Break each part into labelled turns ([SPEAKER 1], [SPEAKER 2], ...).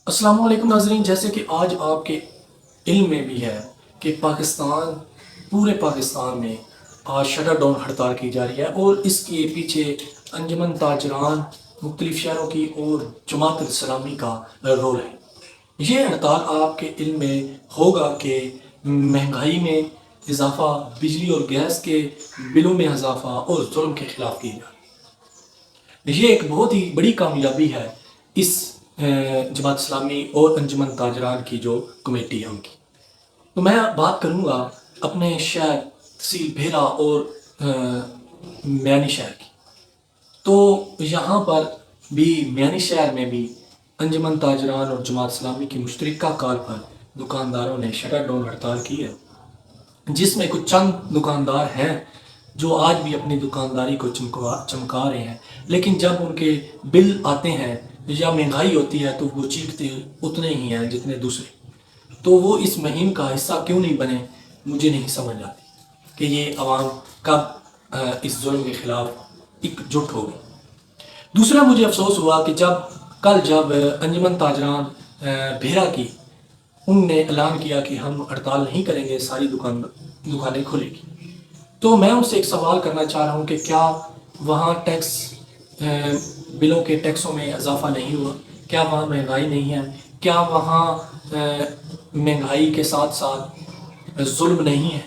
[SPEAKER 1] السلام علیکم ناظرین، جیسے کہ آج آپ کے علم میں بھی ہے کہ پورے پاکستان میں آج شٹر ڈاؤن ہڑتال کی جا رہی ہے، اور اس کے پیچھے انجمن تاجران مختلف شہروں کی اور جماعت اسلامی کا رول ہے۔ یہ ہڑتال آپ کے علم میں ہوگا کہ مہنگائی میں اضافہ، بجلی اور گیس کے بلوں میں اضافہ اور ظلم کے خلاف کی جا رہی ہے۔ یہ ایک بہت ہی بڑی کامیابی ہے اس جماعت اسلامی اور انجمن تاجران کی جو کمیٹی ہے ان کی۔ تو میں بات کروں گا اپنے شہر تحصیل بھیرا اور میانی شہر کی۔ تو یہاں پر بھی میانی شہر میں بھی انجمن تاجران اور جماعت اسلامی کی مشترکہ کال پر دکانداروں نے شٹر ڈاؤن ہڑتال کی ہے، جس میں کچھ چند دکاندار ہیں جو آج بھی اپنی دکانداری کو چمکا رہے ہیں، لیکن جب ان کے بل آتے ہیں یا مہنگائی ہوتی ہے تو وہ چیختے اتنے ہی ہیں جتنے دوسرے۔ تو وہ اس مہم کا حصہ کیوں نہیں بنے، مجھے نہیں سمجھ آتی کہ یہ عوام کب اس ظلم کے خلاف ایک جٹ ہوگی۔ دوسرا مجھے افسوس ہوا کہ جب انجمن تاجران بھیرا کی ان نے اعلان کیا کہ ہم ہڑتال نہیں کریں گے، ساری دکانیں کھلے گی، تو میں ان سے ایک سوال کرنا چاہ رہا ہوں کہ کیا وہاں بلوں کے ٹیکسوں میں اضافہ نہیں ہوا؟ کیا وہاں مہنگائی نہیں ہے؟ کیا وہاں مہنگائی کے ساتھ ساتھ ظلم نہیں ہے؟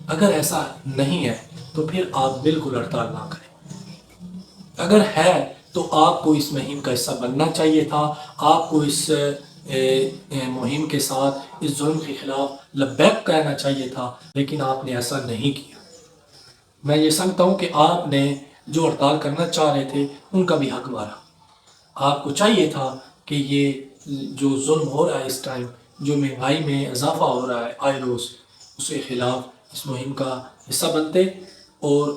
[SPEAKER 1] اگر ایسا نہیں ہے تو پھر آپ بالکل ہڑتال نہ کریں۔ اگر ہے تو آپ کو اس مہم کا حصہ بننا چاہیے تھا، آپ کو اس مہم کے ساتھ اس ظلم کے خلاف لبیک کہنا چاہیے تھا، لیکن آپ نے ایسا نہیں کیا۔ میں یہ سمجھتا ہوں کہ آپ نے جو ہڑتال کرنا چاہ رہے تھے ان کا بھی حق مارا۔ آپ کو چاہیے تھا کہ یہ جو ظلم ہو رہا ہے اس ٹائم، جو مہنگائی میں اضافہ ہو رہا ہے آئے روز، اس کے خلاف اس مہم کا حصہ بنتے اور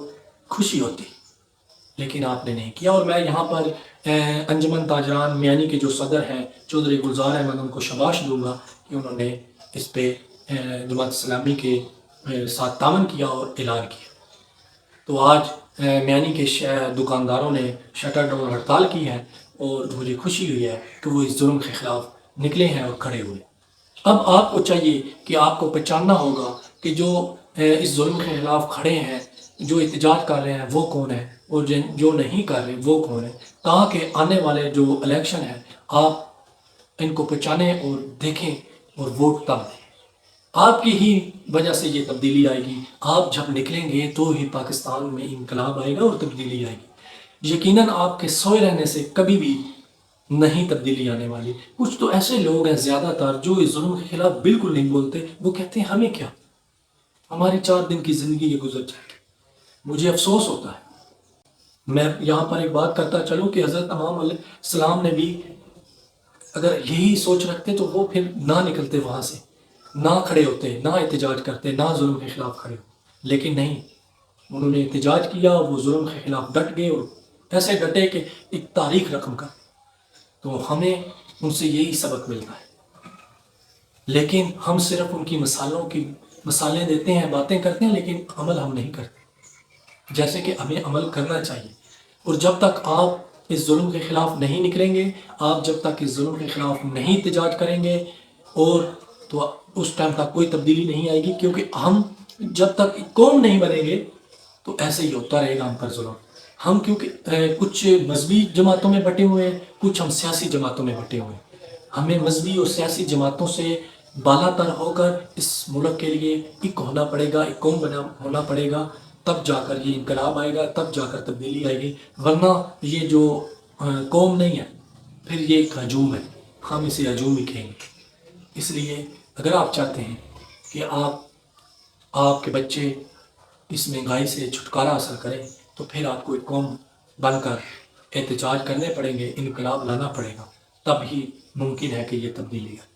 [SPEAKER 1] خوشی ہوتی، لیکن آپ نے نہیں کیا۔ اور میں یہاں پر انجمن تاجران میانی کے جو صدر ہیں چودھری گلزار احمد، ان کو شاباش دوں گا کہ انہوں نے اس پہ جماعت اسلامی کے ساتھ تعاون کیا اور اعلان کیا۔ تو آج میانی کے دکانداروں نے شٹر ڈاؤن ہڑتال کی ہے، اور مجھے خوشی ہوئی ہے کہ وہ اس ظلم کے خلاف نکلے ہیں اور کھڑے ہوئے۔ اب آپ کو چاہیے کہ آپ کو پہچاننا ہوگا کہ جو اس ظلم کے خلاف کھڑے ہیں، جو احتجاج کر رہے ہیں وہ کون ہے، اور جو نہیں کر رہے وہ کون ہے، تاکہ آنے والے جو الیکشن ہے آپ ان کو پہچانیں اور دیکھیں اور ووٹ تب دیں۔ آپ کی ہی وجہ سے یہ تبدیلی آئے گی۔ آپ جب نکلیں گے تو ہی پاکستان میں انقلاب آئے گا اور تبدیلی آئے گی۔ یقیناً آپ کے سوئے رہنے سے کبھی بھی نہیں تبدیلی آنے والی۔ کچھ تو ایسے لوگ ہیں زیادہ تر جو اس ظلم کے خلاف بالکل نہیں بولتے، وہ کہتے ہیں ہمیں کیا، ہماری 4 دن کی زندگی یہ گزر جائے گی۔ مجھے افسوس ہوتا ہے۔ میں یہاں پر ایک بات کرتا چلوں کہ حضرت امام علیہ السلام نے بھی اگر یہی سوچ رکھتے تو وہ پھر نہ نکلتے وہاں سے، نہ کھڑے ہوتے، نہ احتجاج کرتے، نہ ظلم کے خلاف کھڑے ہوتے، لیکن نہیں، انہوں نے احتجاج کیا، وہ ظلم کے خلاف ڈٹ گئے اور ایسے ڈٹے کہ ایک تاریخ رقم کر۔ تو ہمیں ان سے یہی سبق ملتا ہے، لیکن ہم صرف ان کی مثالیں دیتے ہیں، باتیں کرتے ہیں، لیکن عمل ہم نہیں کرتے جیسے کہ ہمیں عمل کرنا چاہیے۔ اور جب تک آپ اس ظلم کے خلاف نہیں نکلیں گے، آپ جب تک اس ظلم کے خلاف نہیں احتجاج کریں گے، اور تو اس ٹائم تک کوئی تبدیلی نہیں آئے گی، کیونکہ ہم جب تک قوم نہیں بنیں گے تو ایسے ہی ہوتا رہے گا ہم پر ظلم۔ ہم کیونکہ کچھ مذہبی جماعتوں میں بٹے ہوئے ہیں، کچھ ہم سیاسی جماعتوں میں بٹے ہوئے ہیں۔ ہمیں مذہبی اور سیاسی جماعتوں سے بالا تر ہو کر اس ملک کے لیے ایک ہونا پڑے گا، ایک قوم ہونا پڑے گا، تب جا کر یہ انقلاب آئے گا، تب جا کر تبدیلی آئے گی۔ ورنہ یہ جو قوم نہیں ہے، پھر یہ ایک ہجوم ہے، ہم اسے ہجوم ہی کہیں گے۔ اس لیے اگر آپ چاہتے ہیں کہ آپ کے بچے اس مہنگائی سے چھٹکارا حاصل کریں، تو پھر آپ کو ایک قوم بن کر احتجاج کرنے پڑیں گے، انقلاب لانا پڑے گا، تب ہی ممکن ہے کہ یہ تبدیلی آئے۔